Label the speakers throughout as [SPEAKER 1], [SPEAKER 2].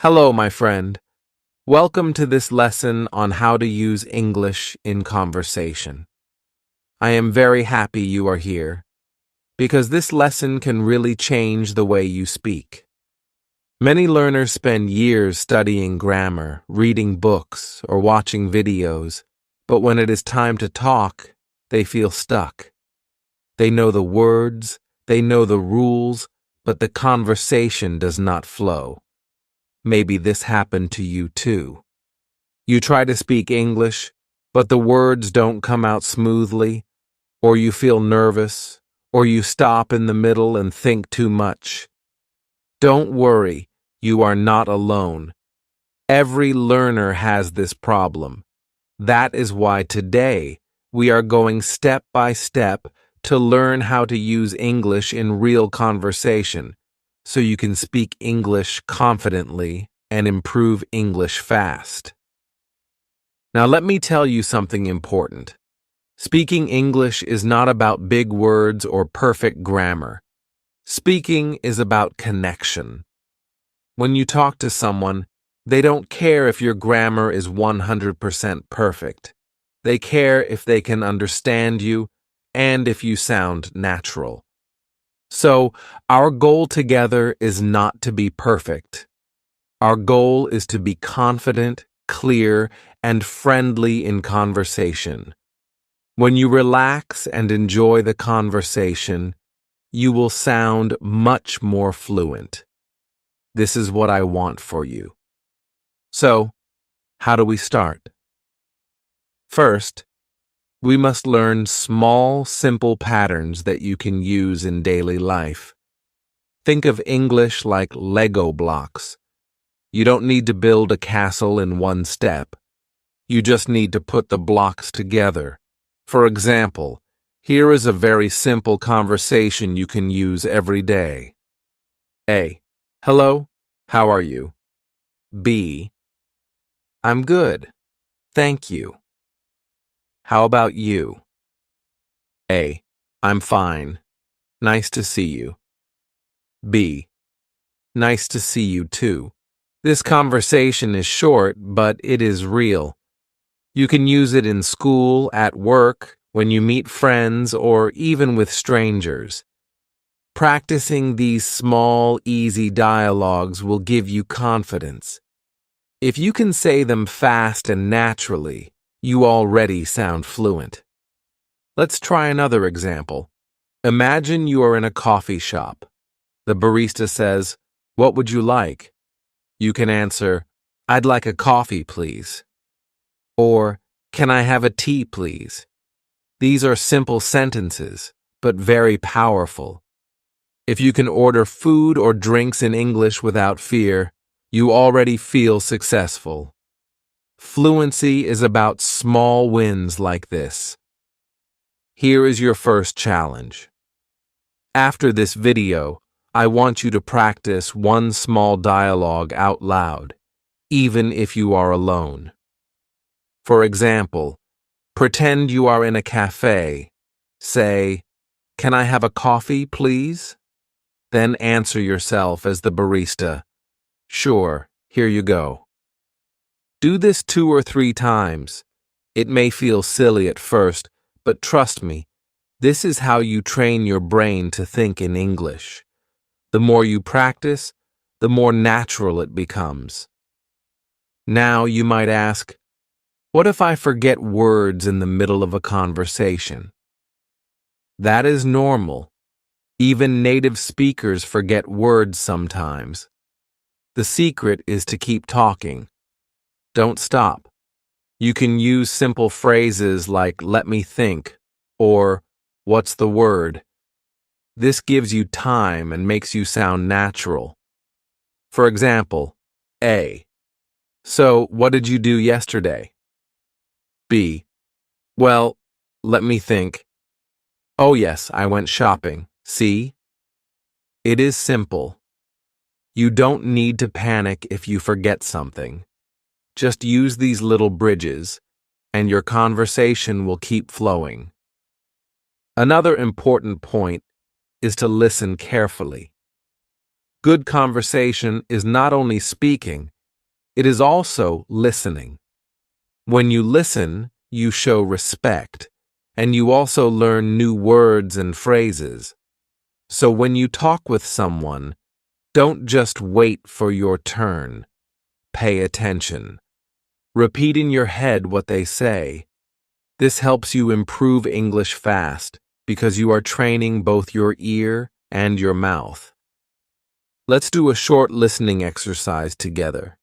[SPEAKER 1] Hello, my friend. Welcome to this lesson on how to use English in conversation. I am very happy you are here, because this lesson can really change the way you speak. Many learners spend years studying grammar, reading books, or watching videos, but when it is time to talk, they feel stuck. They know the words, they know the rules, but the conversation does not flow. Maybe this happened to you too. You try to speak English, but the words don't come out smoothly, or you feel nervous, or you stop in the middle and think too much. Don't worry, you are not alone. Every learner has this problem. That is why today we are going step by step to learn how to use English in real conversation, so you can speak English confidently and improve English fast. Now let me tell you something important. Speaking English is not about big words or perfect grammar. Speaking is about connection. When you talk to someone, they don't care if your grammar is 100% perfect. They care if they can understand you and if you sound natural. So, our goal together is not to be perfect. Our goal is to be confident, clear, and friendly in conversation. When you relax and enjoy the conversation, you will sound much more fluent. This is what I want for you. So, how do we start? First, we must learn small, simple patterns that you can use in daily life. Think of English like Lego blocks. You don't need to build a castle in one step. You just need to put the blocks together. For example, here is a very simple conversation you can use every day. A. Hello, how are you? B. I'm good, thank you. How about you? A. I'm fine. Nice to see you. B. Nice to see you too. This conversation is short, but it is real. You can use it in school, at work, when you meet friends, or even with strangers. Practicing these small, easy dialogues will give you confidence. If you can say them fast and naturally, you already sound fluent. Let's try another example. Imagine you are in a coffee shop. The barista says, "What would you like?" You can answer, "I'd like a coffee, please." Or, "Can I have a tea, please?" These are simple sentences, but very powerful. If you can order food or drinks in English without fear, you already feel successful. Fluency is about small wins like this. Here is your first challenge. After this video, I want you to practice one small dialogue out loud, even if you are alone. For example, pretend you are in a cafe. Say, "Can I have a coffee, please?" Then answer yourself as the barista, "Sure, here you go." Do this 2 or 3 times. It may feel silly at first, but trust me, this is how you train your brain to think in English. The more you practice, the more natural it becomes. Now you might ask, what if I forget words in the middle of a conversation? That is normal. Even native speakers forget words sometimes. The secret is to keep talking. Don't stop. You can use simple phrases like "let me think" or "what's the word?" This gives you time and makes you sound natural. For example, A. So, what did you do yesterday? B. Well, let me think. Oh yes, I went shopping. See? It is simple. You don't need to panic if you forget something. Just use these little bridges, and your conversation will keep flowing. Another important point is to listen carefully. Good conversation is not only speaking, It is also listening. When you listen, you show respect, and you also learn new words and phrases. So when you talk with someone, don't just wait for your turn. Pay attention. Repeat in your head what they say. This helps you improve English fast because you are training both your ear and your mouth. Let's do a short listening exercise together.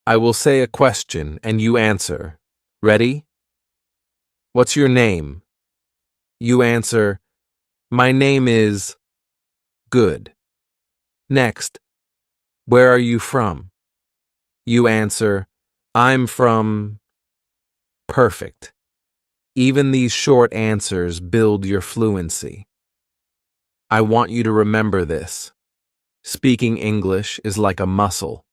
[SPEAKER 1] I will say a question and you answer. Ready? What's your name? You answer, my name is... Good. Next, where are you from? You answer, I'm from... Perfect. Even these short answers build your fluency. I want you to remember this. Speaking English is like a muscle.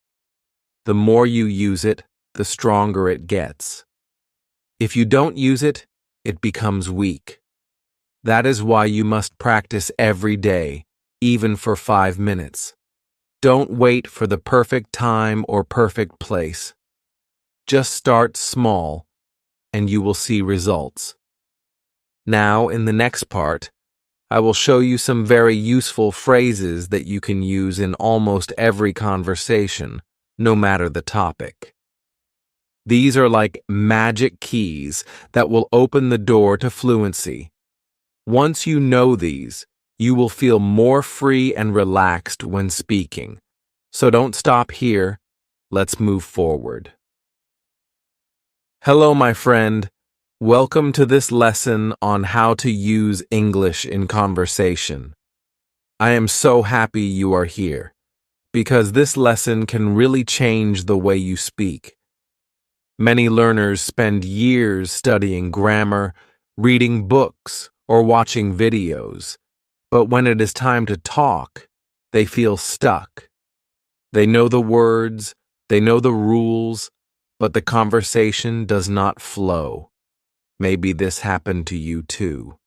[SPEAKER 1] The more you use it, the stronger it gets. If you don't use it, it becomes weak. That is why you must practice every day, even for 5 minutes. Don't wait for the perfect time or perfect place. Just start small, and you will see results. Now, in the next part, I will show you some very useful phrases that you can use in almost every conversation, no matter the topic. These are like magic keys that will open the door to fluency. Once you know these, you will feel more free and relaxed when speaking. So don't stop here. Let's move forward. Hello, my friend. Welcome to this lesson on how to use English in conversation. I am so happy you are here, because this lesson can really change the way you speak. Many learners spend years studying grammar, reading books, or watching videos, but when it is time to talk, they feel stuck. They know the words, they know the rules, but the conversation does not flow. Maybe this happened to you too.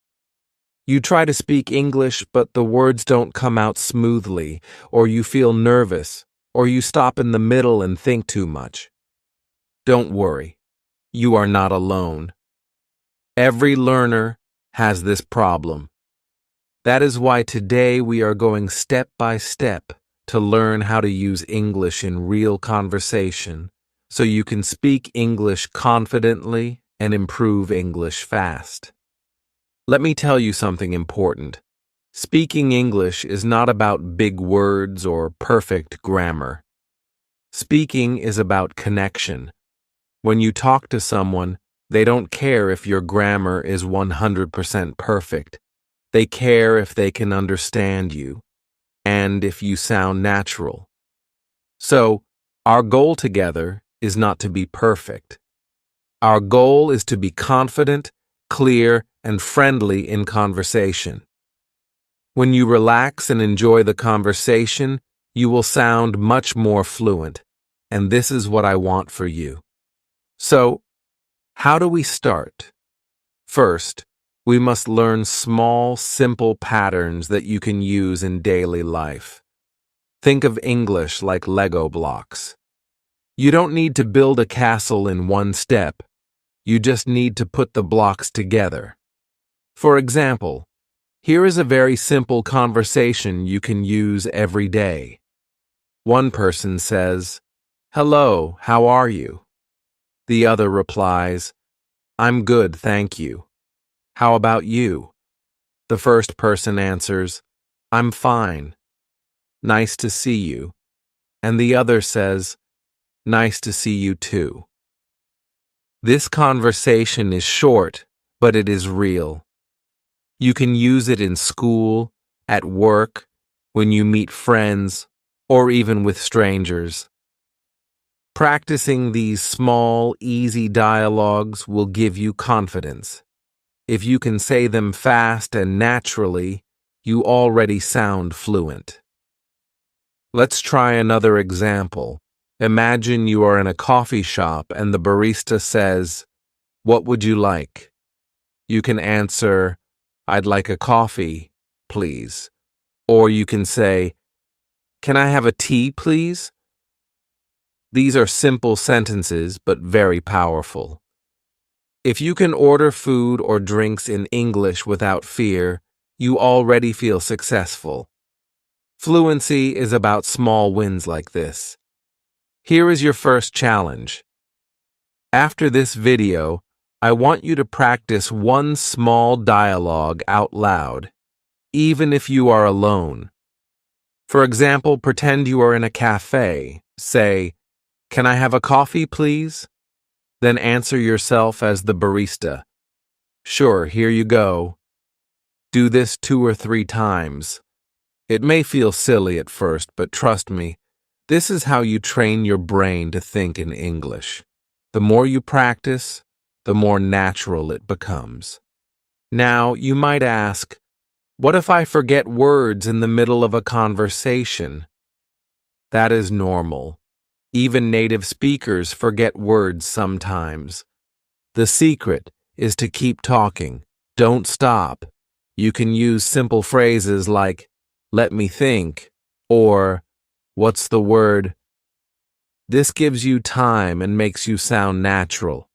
[SPEAKER 1] You try to speak English, but the words don't come out smoothly, or you feel nervous, or you stop in the middle and think too much. Don't worry, you are not alone. Every learner has this problem. That is why today we are going step by step to learn how to use English in real conversation, so you can speak English confidently and improve English fast. Let me tell you something important. Speaking English is not about big words or perfect grammar. Speaking is about connection. When you talk to someone, they don't care if your grammar is 100% perfect. They care if they can understand you, and if you sound natural. So, our goal together is not to be perfect. Our goal is to be confident, clear, and friendly in conversation. When you relax and enjoy the conversation, you will sound much more fluent, and this is what I want for you. So, how do we start? First, we must learn small, simple patterns that you can use in daily life. Think of English like Lego blocks. You don't need to build a castle in one step. You just need to put the blocks together. For example, here is a very simple conversation you can use every day. One person says, "Hello, how are you?" The other replies, "I'm good, thank you. How about you?" The first person answers, "I'm fine. Nice to see you." And the other says, "Nice to see you too." This conversation is short, but it is real. You can use it in school, at work, when you meet friends, or even with strangers. Practicing these small, easy dialogues will give you confidence. If you can say them fast and naturally, you already sound fluent. Let's try another example. Imagine you are in a coffee shop and the barista says, "What would you like?" You can answer, "I'd like a coffee, please." Or you can say, "Can I have a tea, please?" These are simple sentences, but very powerful. If you can order food or drinks in English without fear, you already feel successful. Fluency is about small wins like this. Here is your first challenge. After this video, I want you to practice one small dialogue out loud, even if you are alone. For example, pretend you are in a cafe. Say, "Can I have a coffee, please?" Then answer yourself as the barista. "Sure, here you go." Do this 2 or 3 times. It may feel silly at first, but trust me, this is how you train your brain to think in English. The more you practice, the more natural it becomes. Now, you might ask, what if I forget words in the middle of a conversation? That is normal. Even native speakers forget words sometimes. The secret is to keep talking. Don't stop. You can use simple phrases like, "Let me think," or, "What's the word?" This gives you time and makes you sound natural.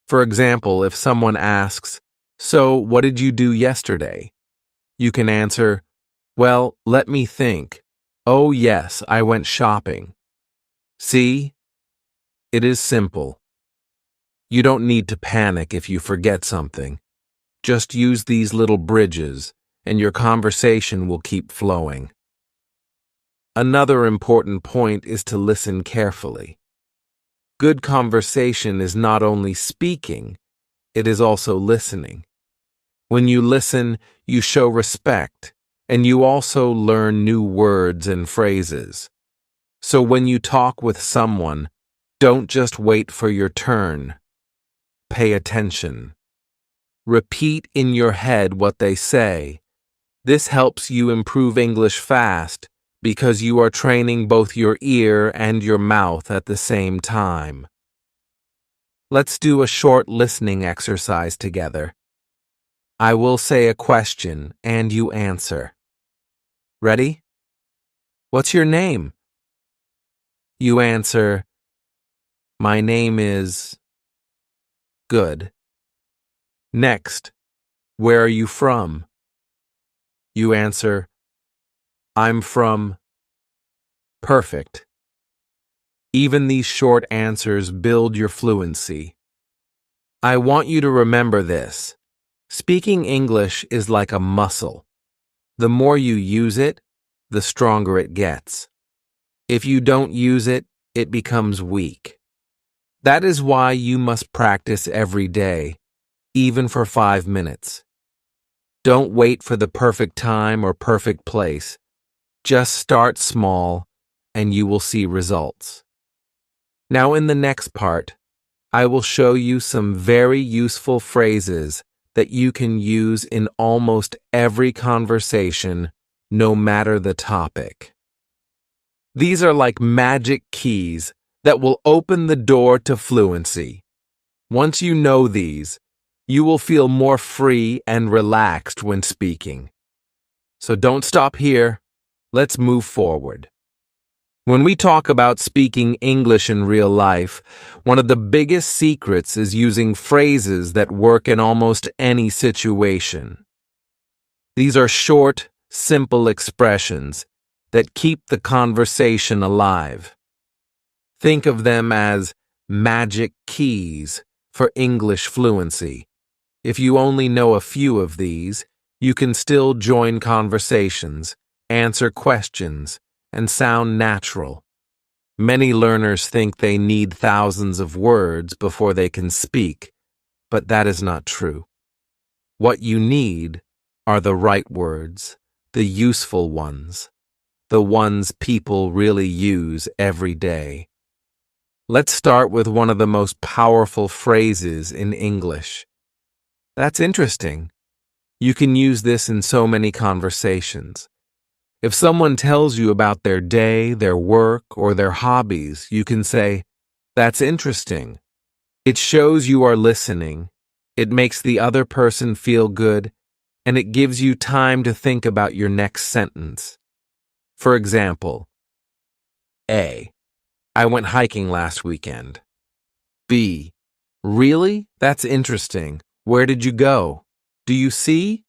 [SPEAKER 1] For example, if someone asks, "So, what did you do yesterday?" You can answer, "Well, let me think. Oh, yes, I went shopping." See? It is simple. You don't need to panic if you forget something. Just use these little bridges, and your conversation will keep flowing. Another important point is to listen carefully. Good conversation is not only speaking, it is also listening. When you listen, you show respect, and you also learn new words and phrases. So when you talk with someone, don't just wait for your turn. Pay attention. Repeat in your head what they say. This helps you improve English fast because you are training both your ear and your mouth at the same time. Let's do a short listening exercise together. I will say a question and you answer. Ready? What's your name? You answer, "My name is..." Good. Next, where are you from? You answer, "I'm from..." Perfect. Even these short answers build your fluency. I want you to remember this. Speaking English is like a muscle. The more you use it, the stronger it gets. If you don't use it, it becomes weak. That is why you must practice every day, even for 5 minutes. Don't wait for the perfect time or perfect place. Just start small, and you will see results. Now in the next part, I will show you some very useful phrases that you can use in almost every conversation, no matter the topic. These are like magic keys that will open the door to fluency. Once you know these, you will feel more free and relaxed when speaking. So don't stop here. Let's move forward. When we talk about speaking English in real life, one of the biggest secrets is using phrases that work in almost any situation. These are short, simple expressions that keep the conversation alive. Think of them as magic keys for English fluency. If you only know a few of these, you can still join conversations, answer questions, and sound natural. Many learners think they need thousands of words before they can speak, but that is not true. What you need are the right words, the useful ones, the ones people really use every day. Let's start with one of the most powerful phrases in English. That's interesting. You can use this in so many conversations. If someone tells you about their day, their work, or their hobbies, you can say, "That's interesting." It shows you are listening, it makes the other person feel good, and it gives you time to think about your next sentence. For example, A. I went hiking last weekend. B. Really? That's interesting. Where did you go? Do you see?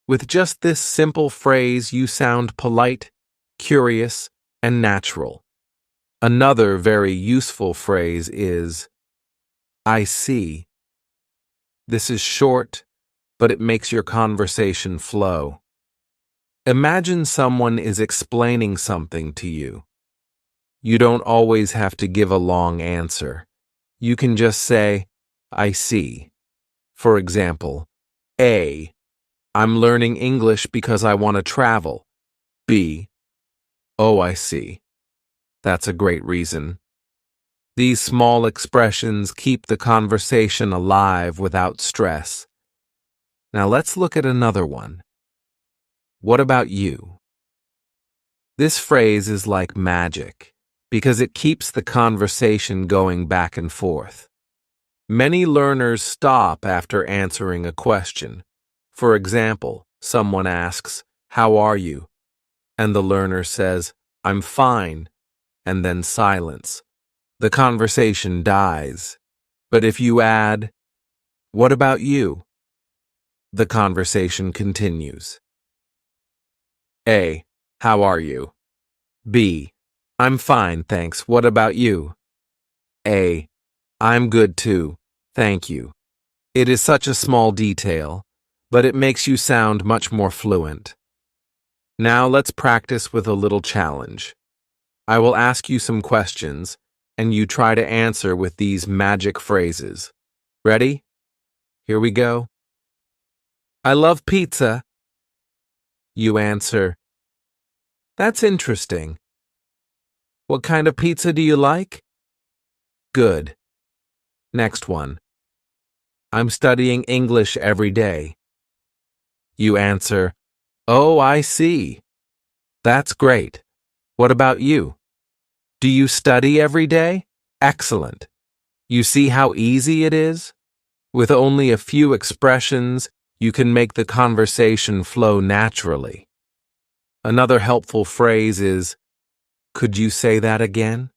[SPEAKER 1] With just this simple phrase, you sound polite, curious, and natural. Another very useful phrase is, I see. This is short, but it makes your conversation flow. Imagine someone is explaining something to you. You don't always have to give a long answer. You can just say, I see. For example, A. I'm learning English because I want to travel. B. Oh, I see. That's a great reason. These small expressions keep the conversation alive without stress. Now let's look at another one. What about you? This phrase is like magic because it keeps the conversation going back and forth. Many learners stop after answering a question. For example, someone asks, How are you? And the learner says, I'm fine, and then silence. The conversation dies. But if you add, What about you? The conversation continues. A. How are you? B. I'm fine, thanks. What about you? A. I'm good too, thank you. It is such a small detail, but it makes you sound much more fluent. Now let's practice with a little challenge. I will ask you some questions, and you try to answer with these magic phrases. Ready? Here we go. I love pizza. You answer, That's interesting. What kind of pizza do you like? Good. Next one. I'm studying English every day. You answer, Oh, I see. That's great. What about you? Do you study every day? Excellent. You see how easy it is? With only a few expressions, you can make the conversation flow naturally. Another helpful phrase is, Could you say that again?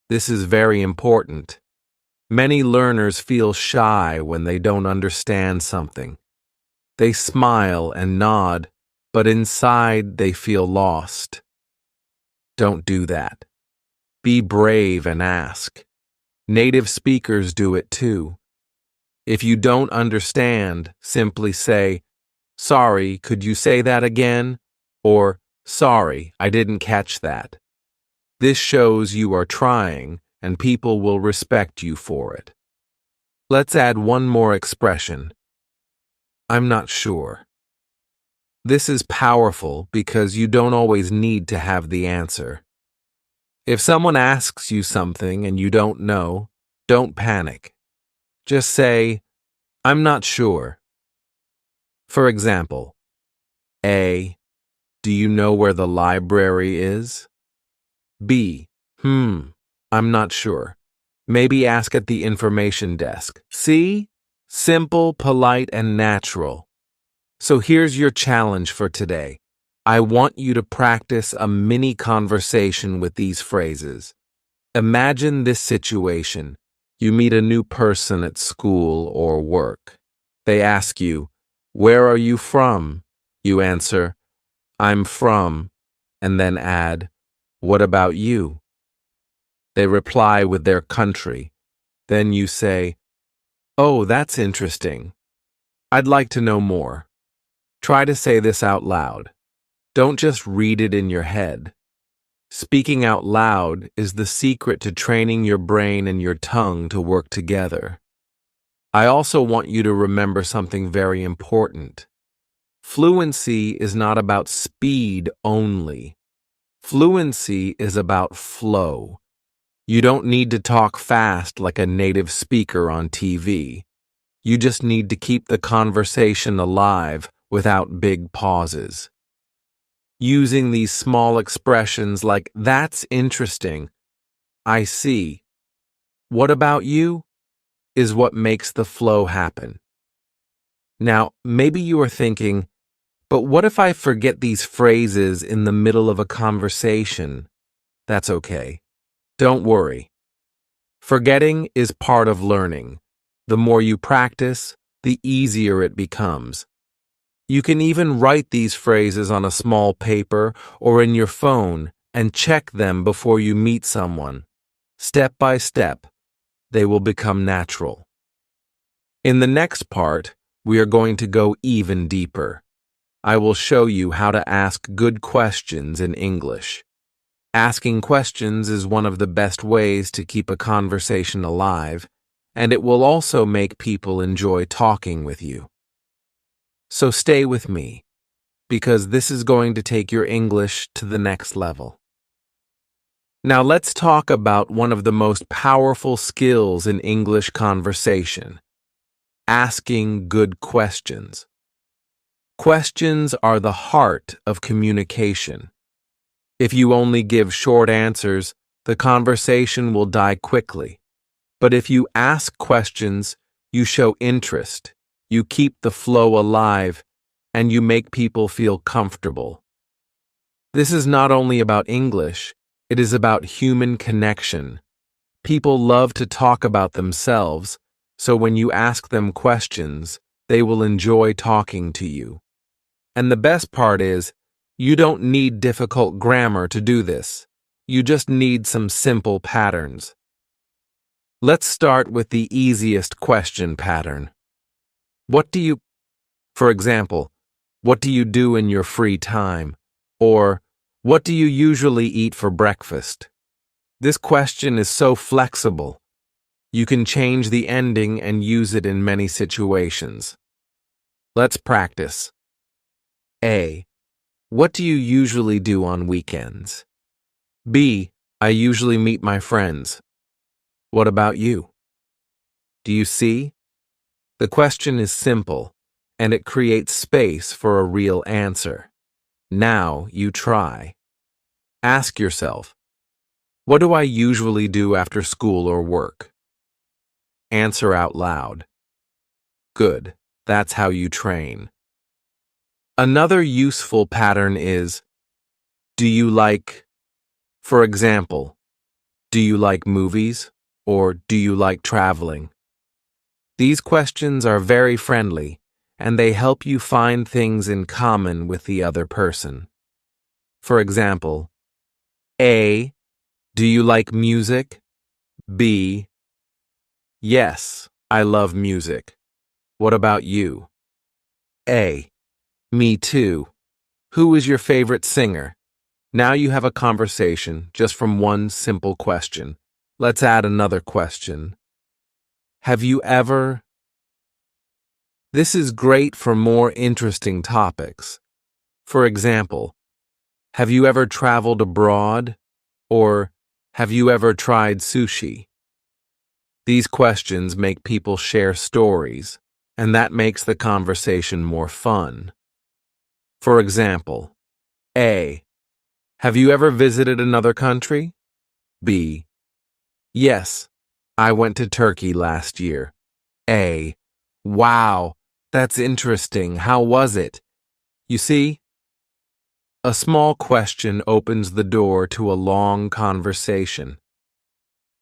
[SPEAKER 1] This is very important. Many learners feel shy when they don't understand something. They smile and nod, but inside they feel lost. Don't do that. Be brave and ask. Native speakers do it too. If you don't understand, simply say, Sorry, could you say that again? Or, Sorry, I didn't catch that. This shows you are trying, and people will respect you for it. Let's add one more expression. I'm not sure. This is powerful because you don't always need to have the answer. If someone asks you something and you don't know, don't panic. Just say, I'm not sure. For example, A. Do you know where the library is? B. I'm not sure. Maybe ask at the information desk. See? Simple, polite, and natural. So here's your challenge for today. I want you to practice a mini conversation with these phrases. Imagine this situation. You meet a new person at school or work. They ask you, Where are you from? You answer, I'm from, and then add, What about you? They reply with their country. Then you say, Oh, that's interesting. I'd like to know more. Try to say this out loud. Don't just read it in your head. Speaking out loud is the secret to training your brain and your tongue to work together. I also want you to remember something very important. Fluency is not about speed only. Fluency is about flow. You don't need to talk fast like a native speaker on TV. You just need to keep the conversation alive without big pauses. Using these small expressions like, That's interesting, I see, what about you, is what makes the flow happen. Now, maybe you are thinking, but what if I forget these phrases in the middle of a conversation? That's okay. Don't worry. Forgetting is part of learning. The more you practice, the easier it becomes. You can even write these phrases on a small paper or in your phone and check them before you meet someone. Step by step, they will become natural. In the next part, we are going to go even deeper. I will show you how to ask good questions in English. Asking questions is one of the best ways to keep a conversation alive, and it will also make people enjoy talking with you. So stay with me, because this is going to take your English to the next level. Now let's talk about one of the most powerful skills in English conversation: asking good questions. Questions are the heart of communication. If you only give short answers, the conversation will die quickly. But if you ask questions, you show interest, you keep the flow alive, and you make people feel comfortable. This is not only about English, it is about human connection. People love to talk about themselves, so when you ask them questions, they will enjoy talking to you. And the best part is, you don't need difficult grammar to do this. You just need some simple patterns. Let's start with the easiest question pattern. For example, what do you do in your free time? Or, what do you usually eat for breakfast? This question is so flexible. You can change the ending and use it in many situations. Let's practice. A. What do you usually do on weekends? B. I usually meet my friends. What about you? Do you see? The question is simple, and it creates space for a real answer. Now you try. Ask yourself, what do I usually do after school or work? Answer out loud. Good, that's how you train. Another useful pattern is, for example, do you like movies or do you like traveling? These questions are very friendly, and they help you find things in common with the other person. For example, A. Do you like music? B. Yes, I love music. What about you? A. Me too. Who is your favorite singer? Now you have a conversation just from one simple question. Let's add another question. Have you ever? This is great for more interesting topics. For example, have you ever traveled abroad? Or have you ever tried sushi? These questions make people share stories, and that makes the conversation more fun. For example, A. Have you ever visited another country? B. Yes, I went to Turkey last year. A. Wow, that's interesting. How was it? You see? A small question opens the door to a long conversation.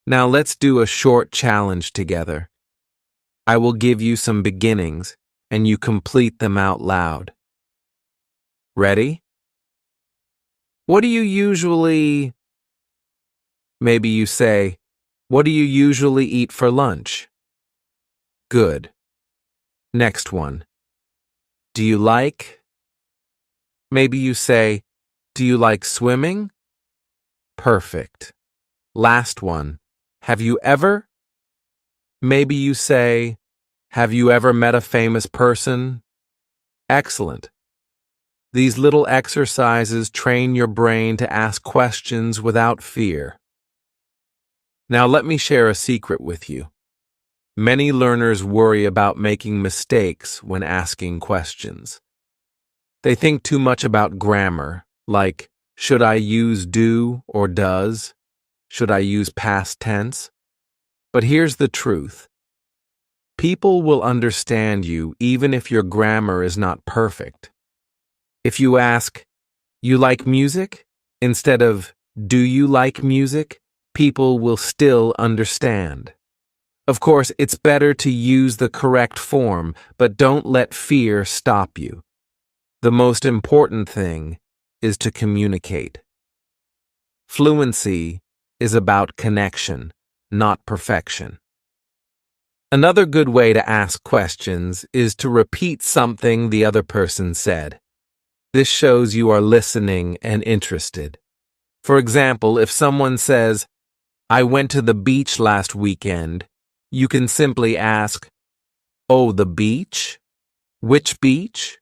[SPEAKER 1] Now let's do a short challenge together. I will give you some beginnings, and you complete them out loud. Ready? What do you usually... Maybe you say, what do you usually eat for lunch? Good. Next one. Do you like... Maybe you say, do you like swimming? Perfect. Last one. Have you ever? Maybe you say, have you ever met a famous person? Excellent. These little exercises train your brain to ask questions without fear. Now let me share a secret with you. Many learners worry about making mistakes when asking questions. They think too much about grammar, like, should I use do or does? Should I use past tense? But here's the truth. People will understand you even if your grammar is not perfect. If you ask, you like music? Instead of, do you like music? people will still understand. Of course, it's better to use the correct form, but don't let fear stop you. The most important thing is to communicate. Fluency is about connection, not perfection. Another good way to ask questions is to repeat something the other person said. This shows you are listening and interested. For example, if someone says, "I went to the beach last weekend," you can simply ask, "Oh, the beach? Which beach?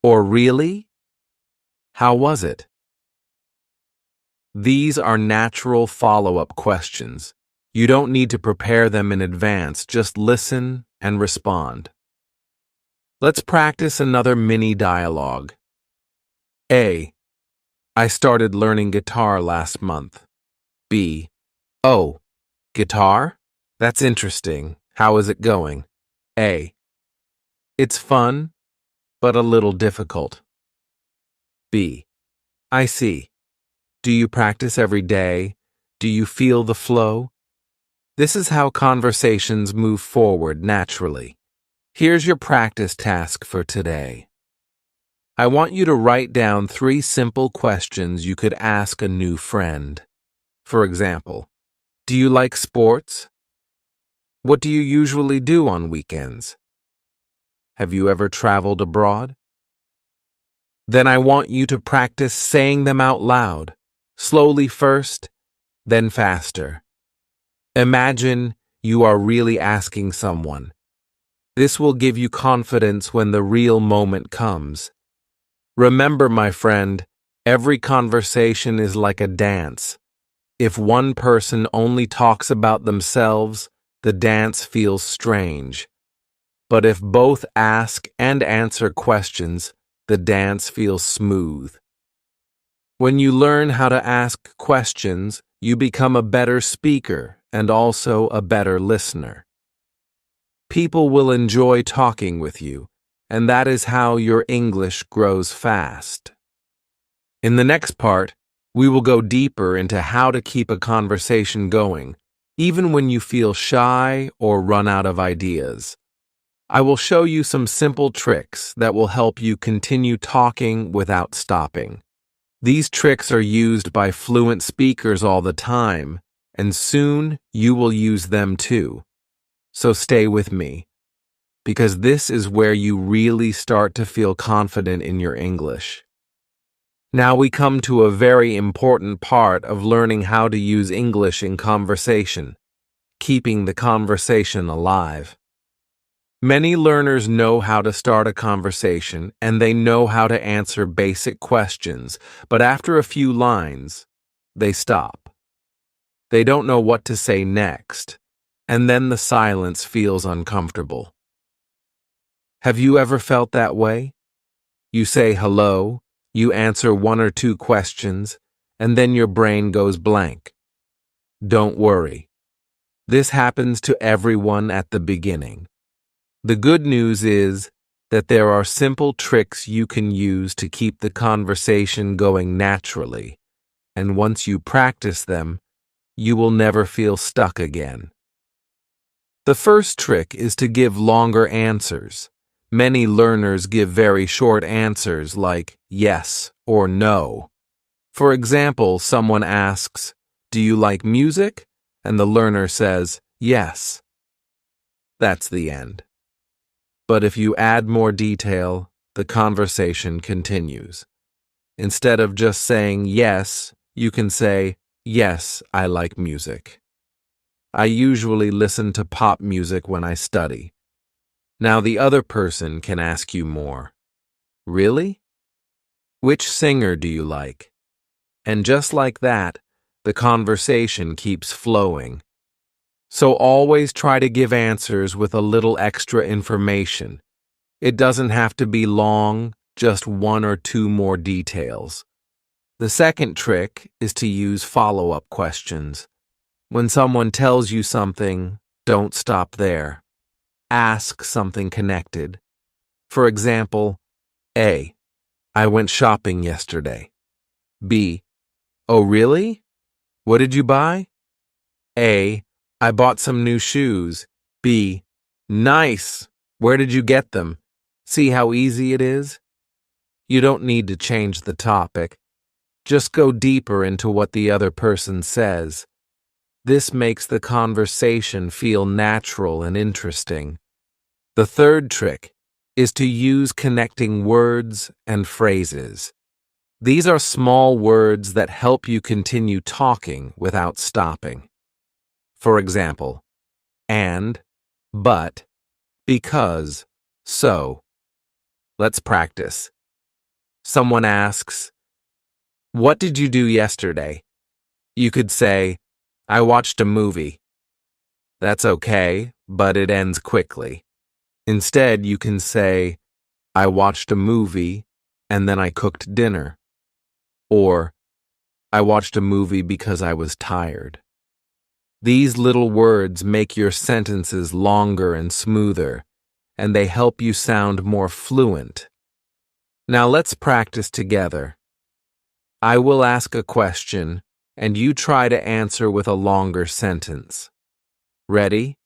[SPEAKER 1] Or really? How was it?" These are natural follow-up questions. You don't need to prepare them in advance, just listen and respond. Let's practice another mini dialogue. A. I started learning guitar last month. B. Oh, guitar? That's interesting. How is it going? A. It's fun, but a little difficult. B. I see. Do you practice every day? Do you feel the flow? This is how conversations move forward naturally. Here's your practice task for today. I want you to write down 3 simple questions you could ask a new friend. For example, do you like sports? What do you usually do on weekends? Have you ever traveled abroad? Then I want you to practice saying them out loud, slowly first, then faster. Imagine you are really asking someone. This will give you confidence when the real moment comes. Remember, my friend, every conversation is like a dance. If one person only talks about themselves, the dance feels strange. But if both ask and answer questions, the dance feels smooth. When you learn how to ask questions, you become a better speaker and also a better listener. People will enjoy talking with you, and that is how your English grows fast. In the next part, we will go deeper into how to keep a conversation going, even when you feel shy or run out of ideas. I will show you some simple tricks that will help you continue talking without stopping. These tricks are used by fluent speakers all the time, and soon you will use them too. So stay with me, because this is where you really start to feel confident in your English. Now we come to a very important part of learning how to use English in conversation, keeping the conversation alive. Many learners know how to start a conversation and they know how to answer basic questions, but after a few lines, they stop. They don't know what to say next, and then the silence feels uncomfortable. Have you ever felt that way? You say hello, you answer 1 or 2 questions, and then your brain goes blank. Don't worry. This happens to everyone at the beginning. The good news is that there are simple tricks you can use to keep the conversation going naturally, and once you practice them, you will never feel stuck again. The first trick is to give longer answers. Many learners give very short answers like yes or no. For example, someone asks, "Do you like music?" and the learner says, "Yes." That's the end. But if you add more detail, the conversation continues. Instead of just saying yes, you can say, "Yes, I like music. I usually listen to pop music when I study." Now the other person can ask you more. Really? Which singer do you like? And just like that, the conversation keeps flowing. So always try to give answers with a little extra information. It doesn't have to be long, just 1 or 2 more details. The second trick is to use follow-up questions. When someone tells you something, don't stop there. Ask something connected. For example, A. I went shopping yesterday. B. Oh, really? What did you buy? A. I bought some new shoes. B. Nice. Where did you get them? See how easy it is? You don't need to change the topic. Just go deeper into what the other person says. This makes the conversation feel natural and interesting. The third trick is to use connecting words and phrases. These are small words that help you continue talking without stopping. For example, and, but, because, so. Let's practice. Someone asks, "What did you do yesterday?" You could say, "I watched a movie." That's okay, but it ends quickly. Instead, you can say, "I watched a movie and then I cooked dinner." Or, "I watched a movie because I was tired." These little words make your sentences longer and smoother, and they help you sound more fluent. Now let's practice together. I will ask a question, and you try to answer with a longer sentence. Ready?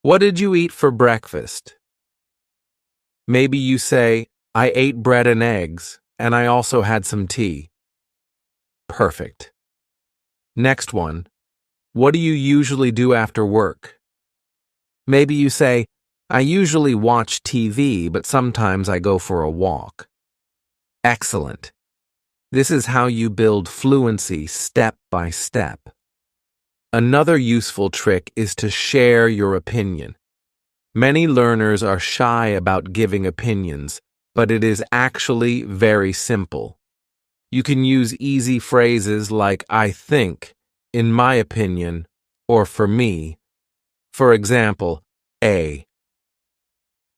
[SPEAKER 1] What did you eat for breakfast? Maybe you say, "I ate bread and eggs, and I also had some tea." Perfect. Next one. What do you usually do after work? Maybe you say, "I usually watch TV, but sometimes I go for a walk." Excellent. This is how you build fluency step by step. Another useful trick is to share your opinion. Many learners are shy about giving opinions, but it is actually very simple. You can use easy phrases like "I think," "in my opinion," or "for me." For example, A.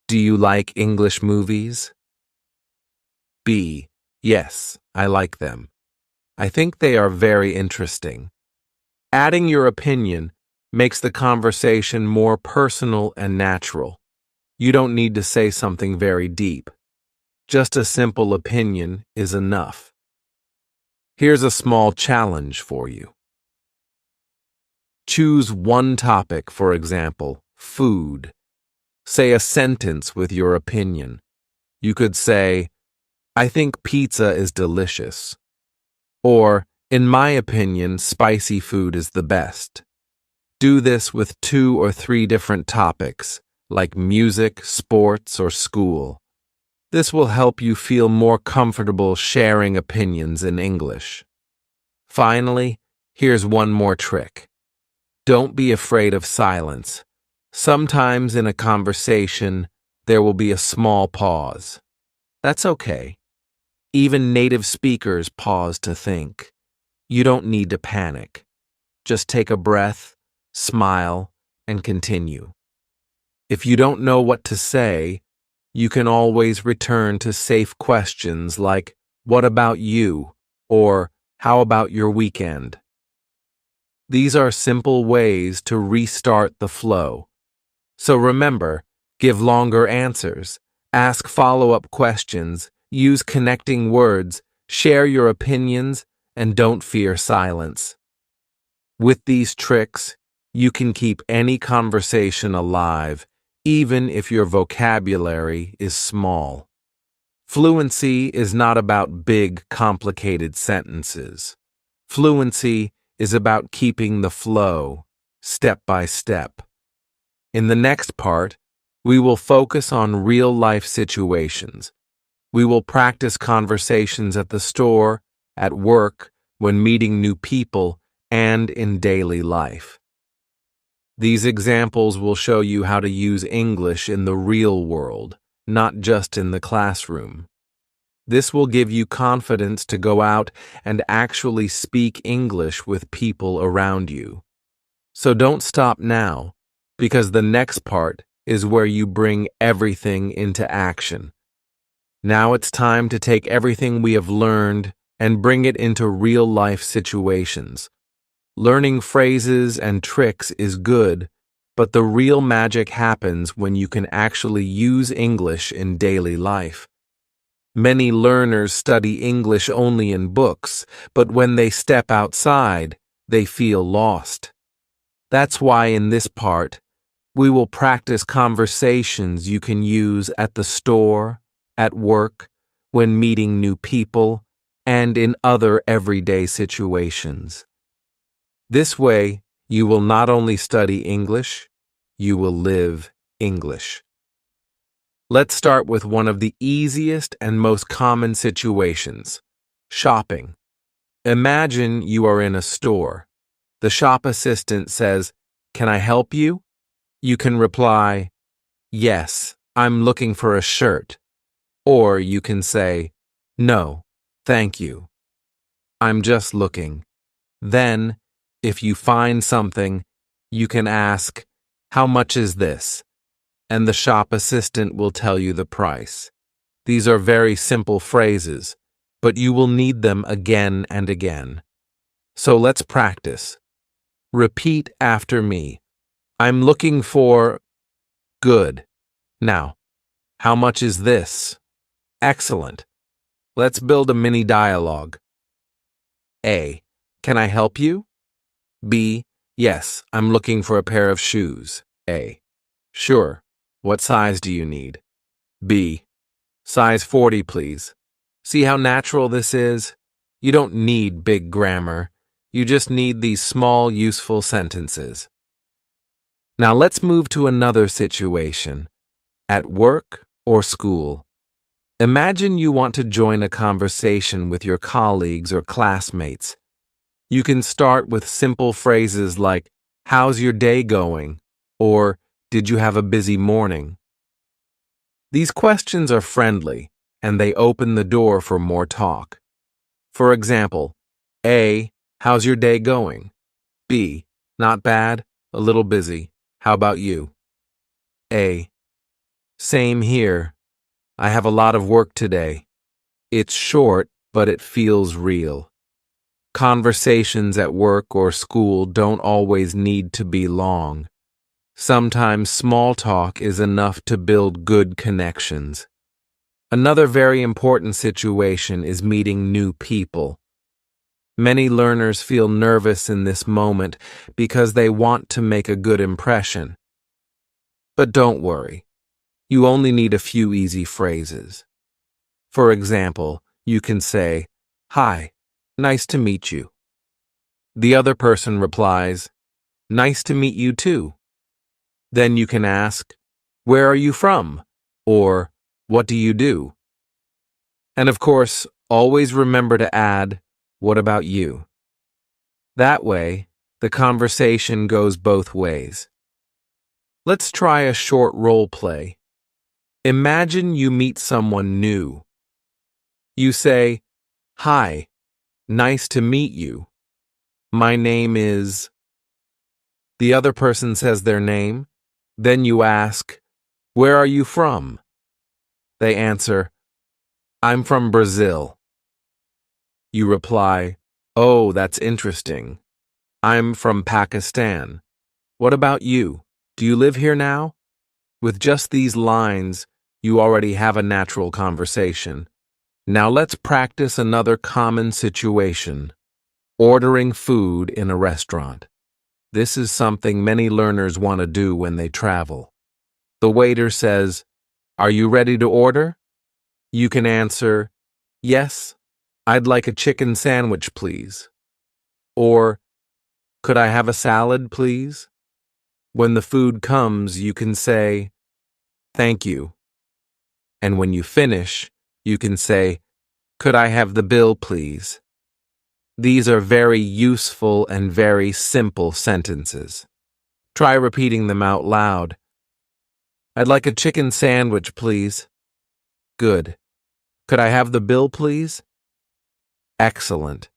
[SPEAKER 1] Do you like English movies? B. Yes, I like them. I think they are very interesting. Adding your opinion makes the conversation more personal and natural. You don't need to say something very deep. Just a simple opinion is enough. Here's a small challenge for you. Choose one topic, for example, food. Say a sentence with your opinion. You could say, "I think pizza is delicious." Or, "In my opinion, spicy food is the best." Do this with 2 or 3 different topics, like music, sports, or school. This will help you feel more comfortable sharing opinions in English. Finally, here's one more trick. Don't be afraid of silence. Sometimes in a conversation, there will be a small pause. That's okay. Even native speakers pause to think. You don't need to panic. Just take a breath, smile, and continue. If you don't know what to say, you can always return to safe questions like, "What about you?" or "How about your weekend?" These are simple ways to restart the flow. So remember, give longer answers, ask follow-up questions, use connecting words, share your opinions, and don't fear silence. With these tricks, you can keep any conversation alive, even if your vocabulary is small. Fluency is not about big, complicated sentences. Fluency is about keeping the flow, step by step. In the next part, we will focus on real-life situations. We will practice conversations at the store, at work, when meeting new people, and in daily life. These examples will show you how to use English in the real world, not just in the classroom. This will give you confidence to go out and actually speak English with people around you. So don't stop now, because the next part is where you bring everything into action. Now it's time to take everything we have learned and bring it into real-life situations. Learning phrases and tricks is good, but the real magic happens when you can actually use English in daily life. Many learners study English only in books, but when they step outside, they feel lost. That's why in this part, we will practice conversations you can use at the store, at work, when meeting new people, and in other everyday situations. This way, you will not only study English, you will live English. Let's start with one of the easiest and most common situations, shopping. Imagine you are in a store. The shop assistant says, "Can I help you?" You can reply, "Yes, I'm looking for a shirt." Or you can say, "No, thank you. I'm just looking." Then, if you find something, you can ask, "How much is this?" And the shop assistant will tell you the price. These are very simple phrases, but you will need them again and again. So let's practice. Repeat after me. I'm looking for... Good. Now, how much is this? Excellent. Let's build a mini dialogue. A. Can I help you? B. Yes, I'm looking for a pair of shoes. A. Sure. What size do you need? B. Size 40, please. See how natural this is? You don't need big grammar. You just need these small, useful sentences. Now let's move to another situation. At work or school. Imagine you want to join a conversation with your colleagues or classmates. You can start with simple phrases like, "How's your day going?" or "Did you have a busy morning?" These questions are friendly, and they open the door for more talk. For example, A. How's your day going? B. Not bad, a little busy. How about you? A. Same here. I have a lot of work today. It's short, but it feels real. Conversations at work or school don't always need to be long. Sometimes small talk is enough to build good connections. Another very important situation is meeting new people. Many learners feel nervous in this moment because they want to make a good impression. But don't worry. You only need a few easy phrases. For example, you can say, "Hi, nice to meet you." The other person replies, "Nice to meet you too." Then you can ask, "Where are you from?" or "What do you do?" And of course, always remember to add, "What about you?" That way, the conversation goes both ways. Let's try a short role play. Imagine you meet someone new. You say, "Hi, nice to meet you. My name is..." The other person says their name. Then you ask, "Where are you from?" They answer, "I'm from Brazil." You reply, "Oh, that's interesting. I'm from Pakistan. What about you? Do you live here now?" With just these lines, you already have a natural conversation. Now let's practice another common situation. Ordering food in a restaurant. This is something many learners want to do when they travel. The waiter says, "Are you ready to order?" You can answer, "Yes, I'd like a chicken sandwich, please." Or, "Could I have a salad, please?" When the food comes, you can say, "Thank you." And when you finish, you can say, "Could I have the bill, please?" These are very useful and very simple sentences. Try repeating them out loud. "I'd like a chicken sandwich, please." Good. "Could I have the bill, please?" Excellent.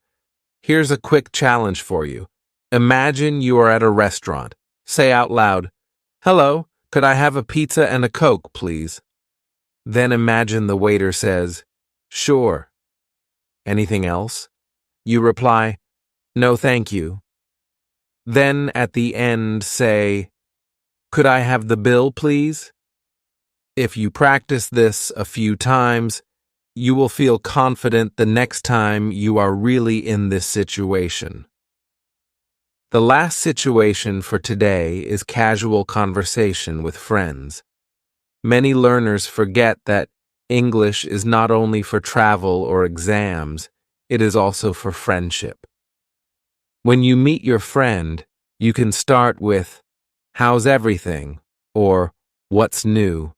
[SPEAKER 1] Here's a quick challenge for you. Imagine you are at a restaurant. Say out loud, "Hello, could I have a pizza and a Coke, please?" Then imagine the waiter says, "Sure." Anything else? You reply, "No, thank you." Then at the end say, "Could I have the bill, please?" If you practice this a few times, you will feel confident the next time you are really in this situation. The last situation for today is casual conversation with friends. Many learners forget that English is not only for travel or exams, it is also for friendship. When you meet your friend, you can start with, "How's everything?" or "What's new?"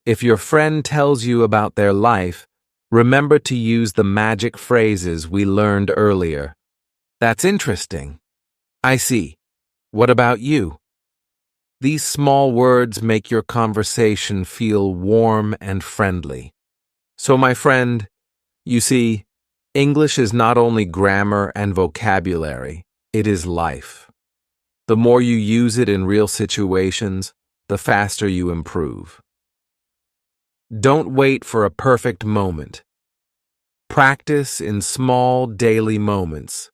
[SPEAKER 1] If your friend tells you about their life, remember to use the magic phrases we learned earlier. "That's interesting." "I see. What about you?" These small words make your conversation feel warm and friendly. So, my friend, you see, English is not only grammar and vocabulary, it is life. The more you use it in real situations, the faster you improve. Don't wait for a perfect moment. Practice in small daily moments.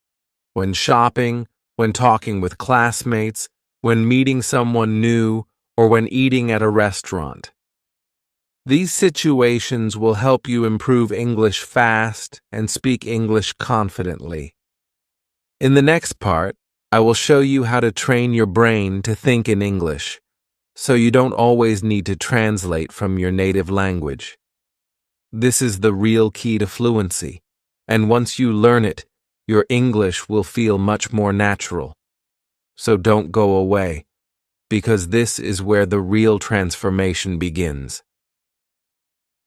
[SPEAKER 1] When shopping, when talking with classmates, when meeting someone new, or when eating at a restaurant. These situations will help you improve English fast and speak English confidently. In the next part, I will show you how to train your brain to think in English, so you don't always need to translate from your native language. This is the real key to fluency, and once you learn it, your English will feel much more natural. So don't go away, because this is where the real transformation begins.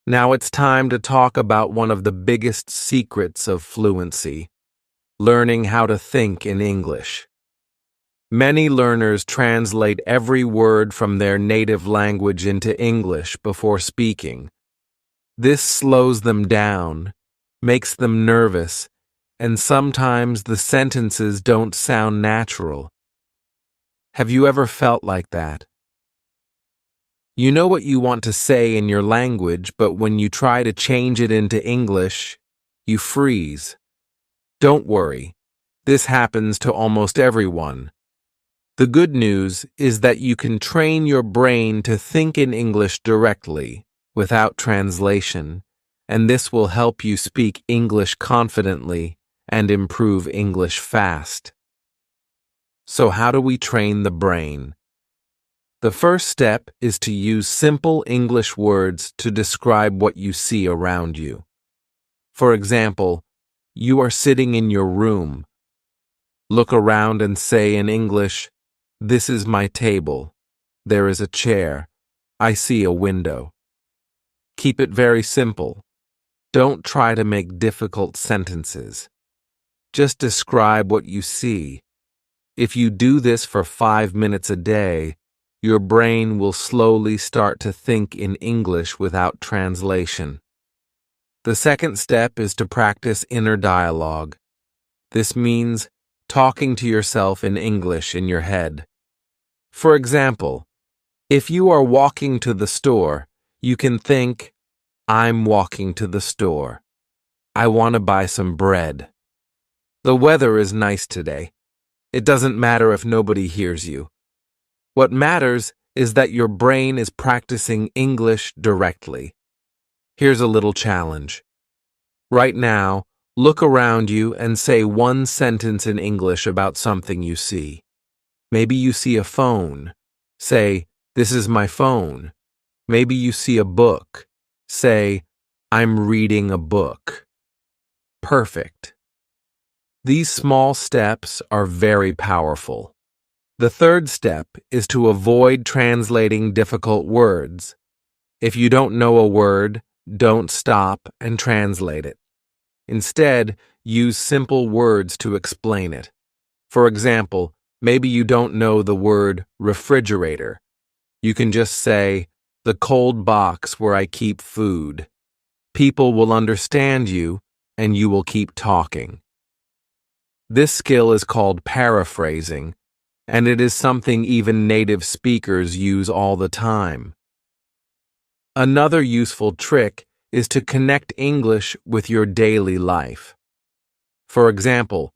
[SPEAKER 1] Now it's time to talk about one of the biggest secrets of fluency: learning how to think in English. Many learners translate every word from their native language into English before speaking. This slows them down, makes them nervous, and sometimes the sentences don't sound natural. Have you ever felt like that? You know what you want to say in your language, but when you try to change it into English, you freeze. Don't worry. This happens to almost everyone. The good news is that you can train your brain to think in English directly, without translation, and this will help you speak English confidently and improve English fast. So how do we train the brain? The first step is to use simple English words to describe what you see around you. For example, you are sitting in your room. Look around and say in English, "This is my table. There is a chair. I see a window." Keep it very simple. Don't try to make difficult sentences. Just describe what you see. If you do this for 5 minutes a day, your brain will slowly start to think in English without translation. The second step is to practice inner dialogue. This means talking to yourself in English in your head. For example, if you are walking to the store, you can think, "I'm walking to the store. I want to buy some bread. The weather is nice today." It doesn't matter if nobody hears you. What matters is that your brain is practicing English directly. Here's a little challenge. Right now, look around you and say one sentence in English about something you see. Maybe you see a phone. Say, "This is my phone." Maybe you see a book. Say, "I'm reading a book." Perfect. These small steps are very powerful. The third step is to avoid translating difficult words. If you don't know a word, don't stop and translate it. Instead, use simple words to explain it. For example, maybe you don't know the word refrigerator. You can just say, "the cold box where I keep food." People will understand you, and you will keep talking. This skill is called paraphrasing, and it is something even native speakers use all the time. Another useful trick is to connect English with your daily life. For example,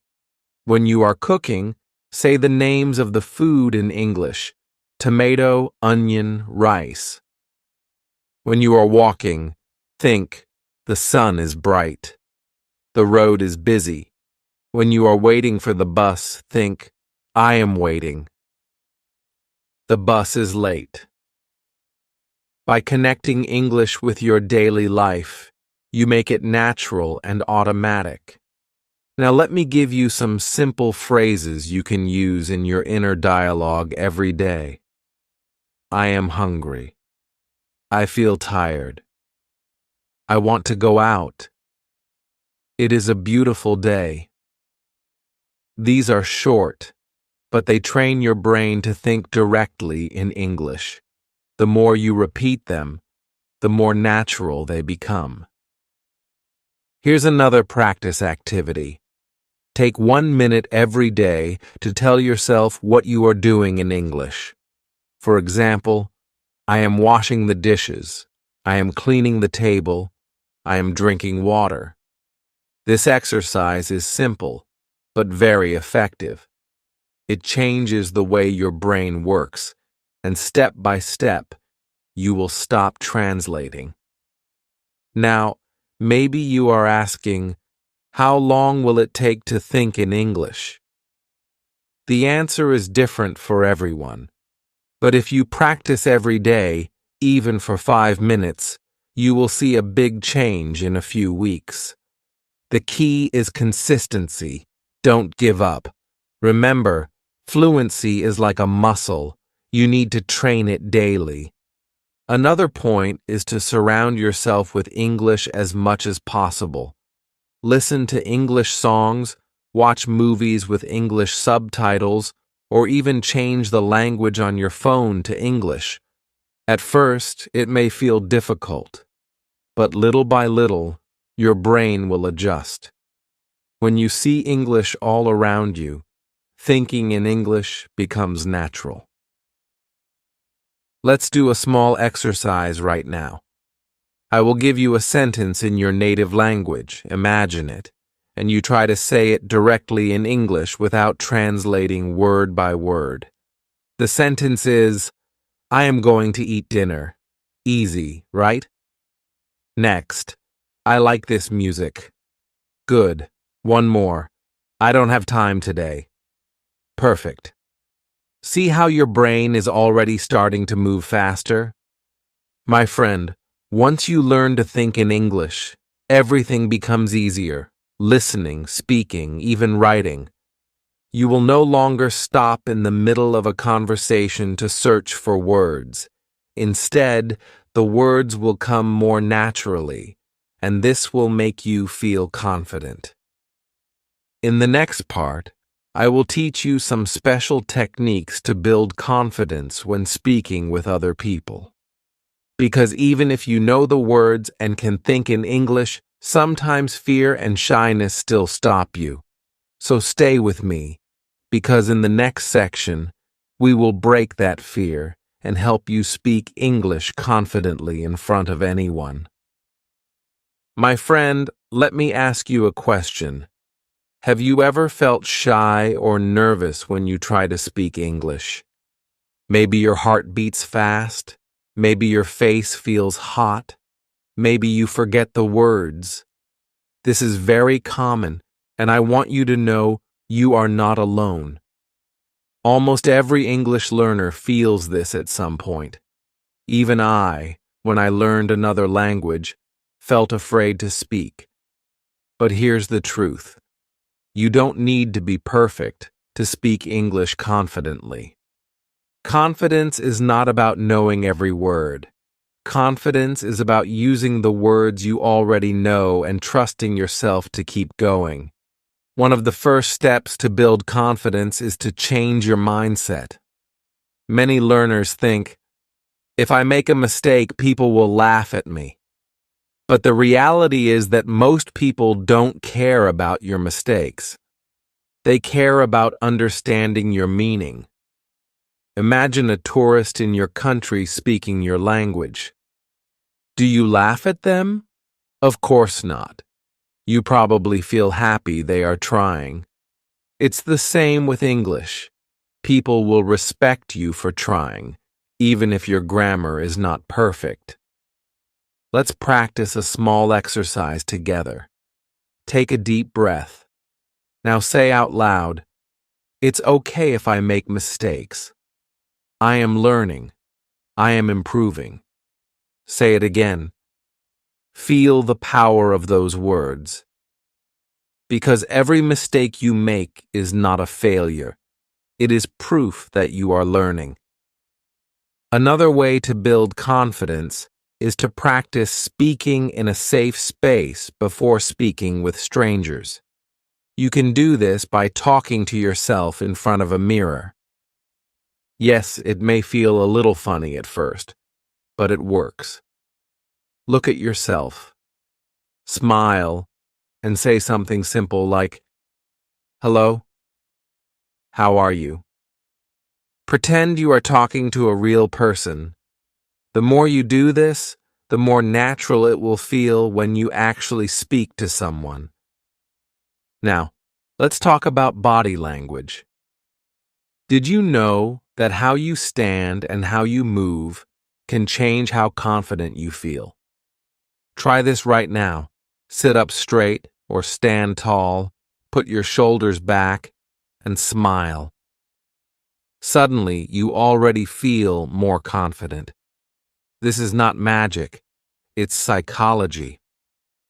[SPEAKER 1] when you are cooking, say the names of the food in English: tomato, onion, rice. When you are walking, think, "The sun is bright. The road is busy." When you are waiting for the bus, think, I am waiting. The bus is late. By connecting English with your daily life, you make it natural and automatic. Now let me give you some simple phrases you can use in your inner dialogue every day. I am hungry. I feel tired. I want to go out. It is a beautiful day. These are short, but they train your brain to think directly in English. The more you repeat them, the more natural they become. Here's another practice activity. Take 1 minute every day to tell yourself what you are doing in English. For example, I am washing the dishes. I am cleaning the table. I am drinking water. This exercise is simple, but very effective. It changes the way your brain works, and step by step, you will stop translating. Now, maybe you are asking, how long will it take to think in English? The answer is different for everyone. But if you practice every day, even for 5 minutes, you will see a big change in a few weeks. The key is consistency. Don't give up. Remember, fluency is like a muscle. You need to train it daily. Another point is to surround yourself with English as much as possible. Listen to English songs, watch movies with English subtitles, or even change the language on your phone to English. At first, it may feel difficult, but little by little, your brain will adjust. When you see English all around you, thinking in English becomes natural. Let's do a small exercise right now. I will give you a sentence in your native language, imagine it, and you try to say it directly in English without translating word by word. The sentence is, I am going to eat dinner. Easy, right? Next, I like this music. Good. One more. I don't have time today. Perfect. See how your brain is already starting to move faster? My friend, once you learn to think in English, everything becomes easier. Listening, speaking, even writing. You will no longer stop in the middle of a conversation to search for words. Instead, the words will come more naturally, and this will make you feel confident. In the next part, I will teach you some special techniques to build confidence when speaking with other people. Because even if you know the words and can think in English, sometimes fear and shyness still stop you. So stay with me, because in the next section, we will break that fear and help you speak English confidently in front of anyone. My friend, let me ask you a question. Have you ever felt shy or nervous when you try to speak English? Maybe your heart beats fast. Maybe your face feels hot. Maybe you forget the words. This is very common, and I want you to know you are not alone. Almost every English learner feels this at some point. Even I, when I learned another language, felt afraid to speak. But here's the truth. You don't need to be perfect to speak English confidently. Confidence is not about knowing every word. Confidence is about using the words you already know and trusting yourself to keep going. One of the first steps to build confidence is to change your mindset. Many learners think, if I make a mistake, people will laugh at me. But the reality is that most people don't care about your mistakes. They care about understanding your meaning. Imagine a tourist in your country speaking your language. Do you laugh at them? Of course not. You probably feel happy they are trying. It's the same with English. People will respect you for trying, even if your grammar is not perfect. Let's practice a small exercise together. Take a deep breath. Now say out loud, It's okay if I make mistakes. I am learning. I am improving. Say it again. Feel the power of those words. Because every mistake you make is not a failure. It is proof that you are learning. Another way to build confidence is to practice speaking in a safe space before speaking with strangers. You can do this by talking to yourself in front of a mirror. Yes, it may feel a little funny at first, but it works. Look at yourself. Smile and say something simple like, "Hello? How are you?" Pretend you are talking to a real person. The more you do this, the more natural it will feel when you actually speak to someone. Now, let's talk about body language. Did you know that how you stand and how you move can change how confident you feel? Try this right now. Sit up straight or stand tall, put your shoulders back, and smile. Suddenly, you already feel more confident. This is not magic, it's psychology.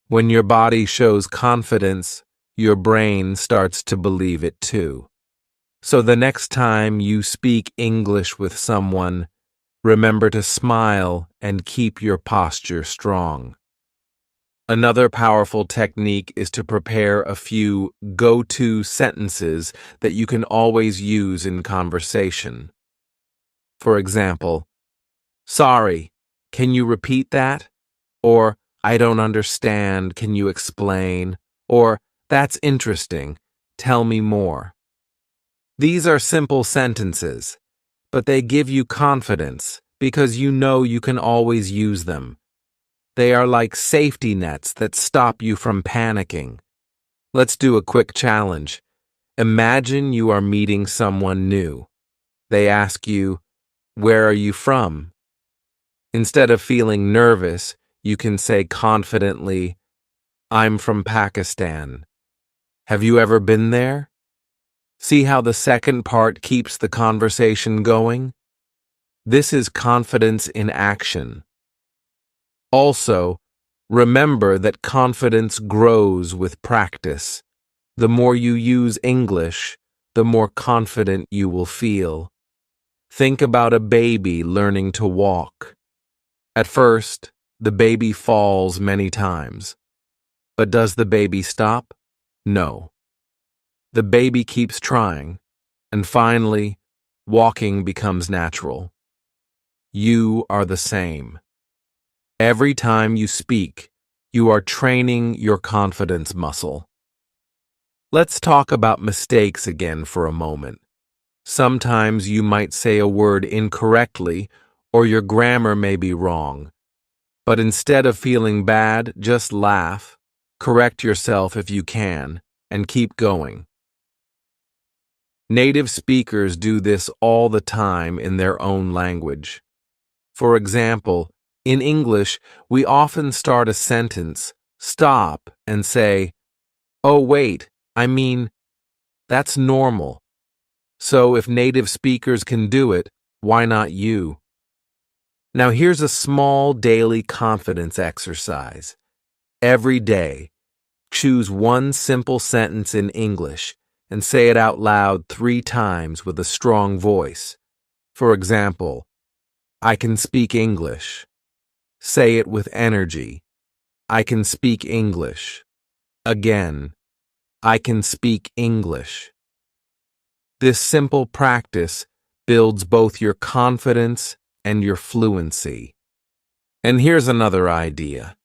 [SPEAKER 1] When your body shows confidence, your brain starts to believe it too. So the next time you speak English with someone, remember to smile and keep your posture strong. Another powerful technique is to prepare a few go-to sentences that you can always use in conversation. For example, "Sorry, can you repeat that?" Or, "I don't understand, can you explain?" Or, "That's interesting, tell me more." These are simple sentences, but they give you confidence because you know you can always use them. They are like safety nets that stop you from panicking. Let's do a quick challenge. Imagine you are meeting someone new. They ask you, "Where are you from?" Instead of feeling nervous, you can say confidently, "I'm from Pakistan. Have you ever been there?" See how the second part keeps the conversation going? This is confidence in action. Also, remember that confidence grows with practice. The more you use English, the more confident you will feel. Think about a baby learning to walk. At first, the baby falls many times. But does the baby stop? No. The baby keeps trying, and finally, walking becomes natural. You are the same. Every time you speak, you are training your confidence muscle. Let's talk about mistakes again for a moment. Sometimes you might say a word incorrectly, or your grammar may be wrong. But instead of feeling bad, just laugh, correct yourself if you can, and keep going. Native speakers do this all the time in their own language. For example, in English, we often start a sentence, stop, and say, "Oh, wait, I mean, that's normal." So if native speakers can do it, why not you? Now here's a small daily confidence exercise. Every day, choose one simple sentence in English and say it out loud 3 times with a strong voice. For example, "I can speak English." Say it with energy. "I can speak English." Again, "I can speak English." This simple practice builds both your confidence and your fluency. And here's another idea.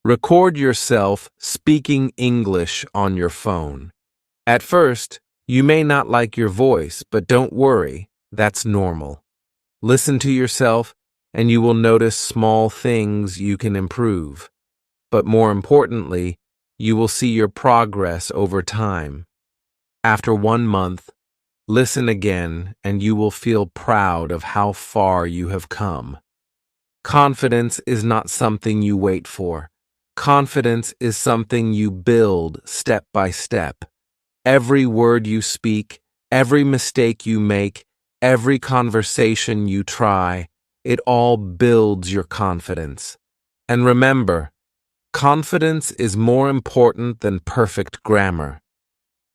[SPEAKER 1] Record yourself speaking English on your phone. At first, you may not like your voice, but don't worry, that's normal. Listen to yourself, and you will notice small things you can improve. But more importantly, you will see your progress over time. After 1 month, listen again, and you will feel proud of how far you have come. Confidence is not something you wait for. Confidence is something you build step by step. Every word you speak, Every mistake you make, every conversation you try, it all builds your confidence. And remember, confidence is more important than perfect grammar.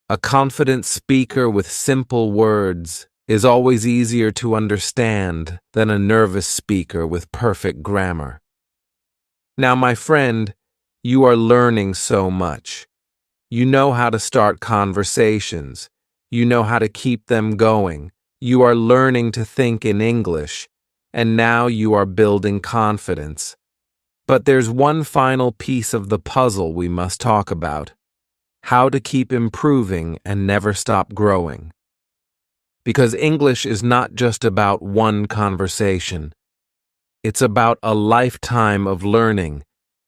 [SPEAKER 1] A confident speaker with simple words is always easier to understand than a nervous speaker with perfect grammar. Now, my friend, you are learning so much. You know how to start conversations. You know how to keep them going. You are learning to think in English, and now you are building confidence. But there's one final piece of the puzzle we must talk about: how to keep improving and never stop growing. Because English is not just about one conversation. It's about a lifetime of learning,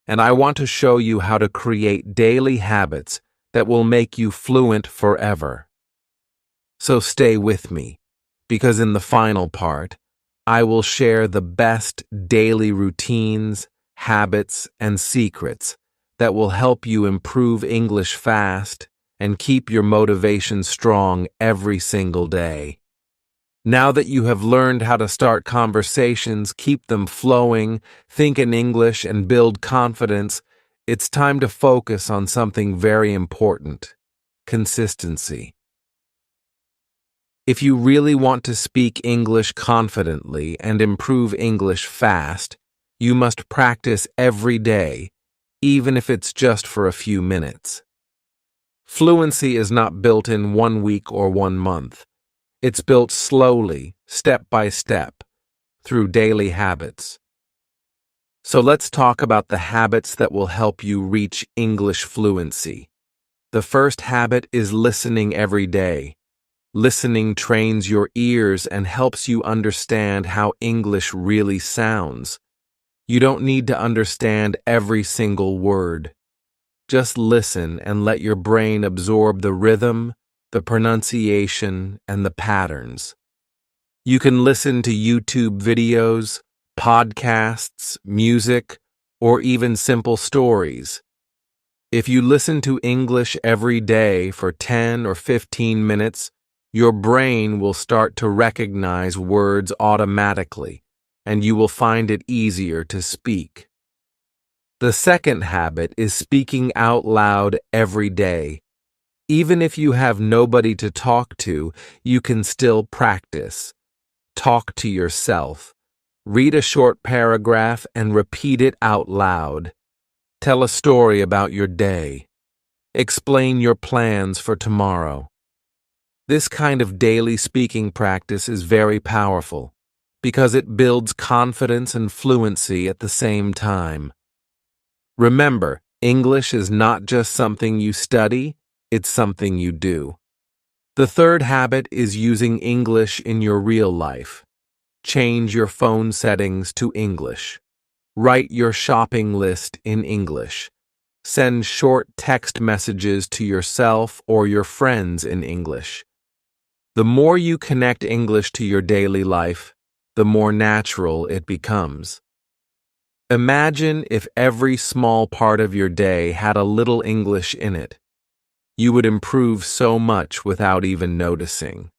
[SPEAKER 1] and I want to show you how to create daily habits that will make you fluent forever. So stay with me, because in the final part, I will share the best daily routines, habits, and secrets that will help you improve English fast and keep your motivation strong every single day. Now that you have learned how to start conversations, keep them flowing, think in English, and build confidence, it's time to focus on something very important: consistency. If you really want to speak English confidently and improve English fast, you must practice every day, even if it's just for a few minutes. Fluency is not built in 1 week or 1 month. It's built slowly, step by step, through daily habits. So let's talk about the habits that will help you reach English fluency. The first habit is listening every day. Listening trains your ears and helps you understand how English really sounds. You don't need to understand every single word. Just listen and let your brain absorb the rhythm, the pronunciation, and the patterns. You can listen to YouTube videos, podcasts, music, or even simple stories. If you listen to English every day for 10 or 15 minutes, your brain will start to recognize words automatically, and you will find it easier to speak. The second habit is speaking out loud every day. Even if you have nobody to talk to, you can still practice. Talk to yourself. Read a short paragraph and repeat it out loud. Tell a story about your day. Explain your plans for tomorrow. This kind of daily speaking practice is very powerful because it builds confidence and fluency at the same time. Remember, English is not just something you study, it's something you do. The third habit is using English in your real life. Change your phone settings to English. Write your shopping list in English. Send short text messages to yourself or your friends in English. The more you connect English to your daily life, the more natural it becomes. Imagine if every small part of your day had a little English in it. You would improve so much without even noticing.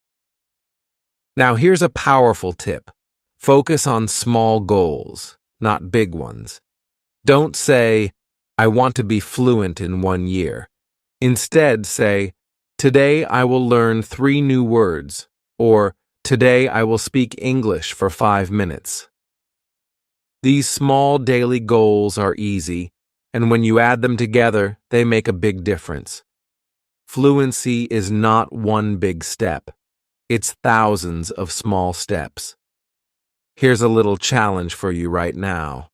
[SPEAKER 1] Now here's a powerful tip. Focus on small goals, not big ones. Don't say, "I want to be fluent in 1 year." Instead, say, "Today I will learn 3 new words," or "Today I will speak English for 5 minutes." These small daily goals are easy, and when you add them together, they make a big difference. Fluency is not one big step. It's thousands of small steps. Here's a little challenge for you right now.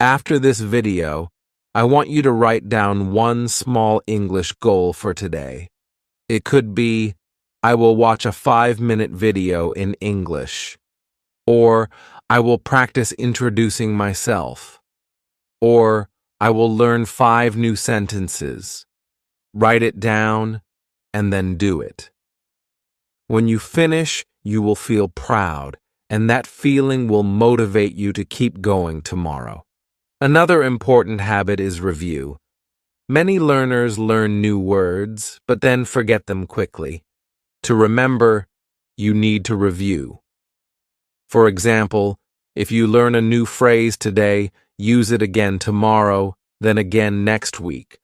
[SPEAKER 1] After this video, I want you to write down one small English goal for today. It could be, "I will watch a 5-minute video in English," or "I will practice introducing myself," or "I will learn 5 new sentences." Write it down and then do it. When you finish, you will feel proud, and that feeling will motivate you to keep going tomorrow. Another important habit is review. Many learners learn new words, but then forget them quickly. To remember, you need to review. For example, if you learn a new phrase today, use it again tomorrow, then again next week.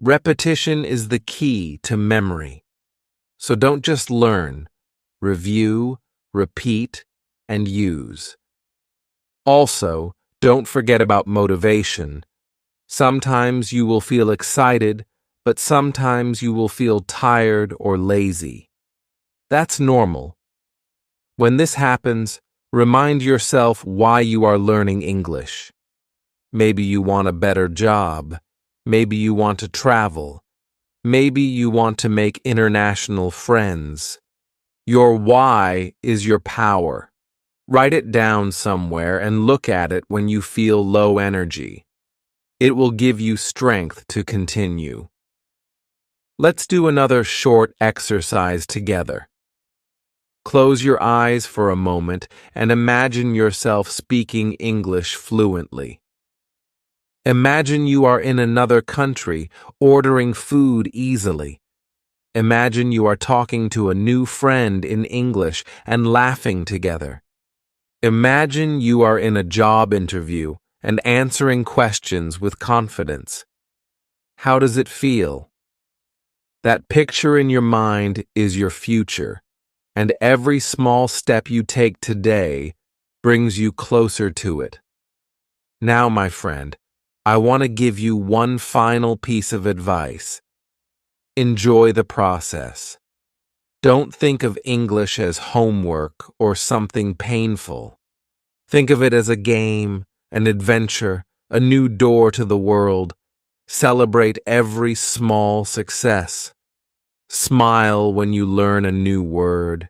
[SPEAKER 1] Repetition is the key to memory. So don't just learn, review, repeat, and use. Also, don't forget about motivation. Sometimes you will feel excited, but sometimes you will feel tired or lazy. That's normal. When this happens, remind yourself why you are learning English. Maybe you want a better job. Maybe you want to travel. Maybe you want to make international friends. Your why is your power. Write it down somewhere and look at it when you feel low energy. It will give you strength to continue. Let's do another short exercise together. Close your eyes for a moment and imagine yourself speaking English fluently. Imagine you are in another country, ordering food easily. Imagine you are talking to a new friend in English and laughing together. Imagine you are in a job interview and answering questions with confidence. How does it feel? That picture in your mind is your future, and every small step you take today brings you closer to it. Now, my friend, I want to give you one final piece of advice. Enjoy the process. Don't think of English as homework or something painful. Think of it as a game, an adventure, a new door to the world. Celebrate every small success. Smile when you learn a new word.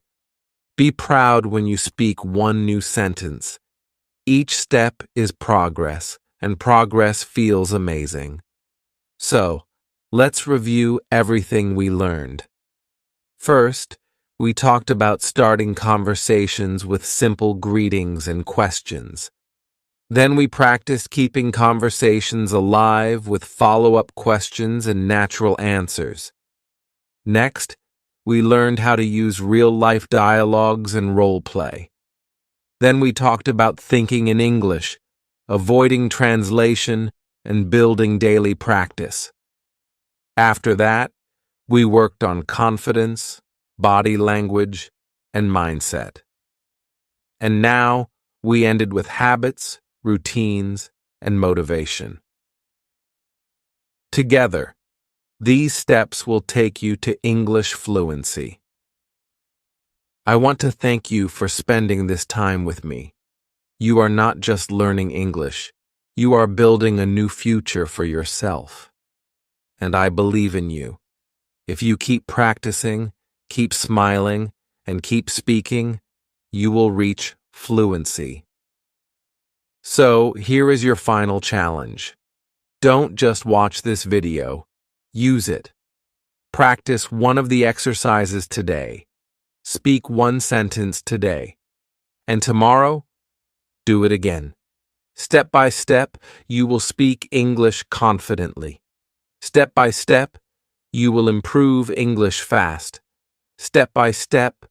[SPEAKER 1] Be proud when you speak one new sentence. Each step is progress, and progress feels amazing. So, let's review everything we learned. First, we talked about starting conversations with simple greetings and questions. Then we practiced keeping conversations alive with follow-up questions and natural answers. Next, we learned how to use real-life dialogues and role play. Then we talked about thinking in English, avoiding translation, and building daily practice. After that, we worked on confidence, body language, and mindset. And now, we ended with habits, routines, and motivation. Together, these steps will take you to English fluency. I want to thank you for spending this time with me. You are not just learning English, you are building a new future for yourself. And I believe in you. If you keep practicing, keep smiling, and keep speaking, you will reach fluency. So, here is your final challenge. Don't just watch this video. Use it. Practice one of the exercises today. Speak one sentence today. And tomorrow, do it again. Step by step, you will speak English confidently. Step by step, you will improve English fast. Step by step,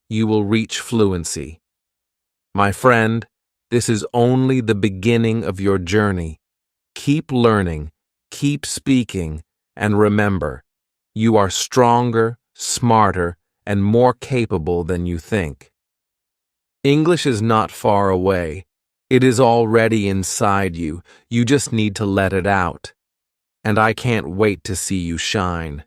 [SPEAKER 1] you will reach fluency. My friend, this is only the beginning of your journey. Keep learning, keep speaking, and remember, you are stronger, smarter, and more capable than you think. English is not far away. It is already inside you. You just need to let it out. And I can't wait to see you shine.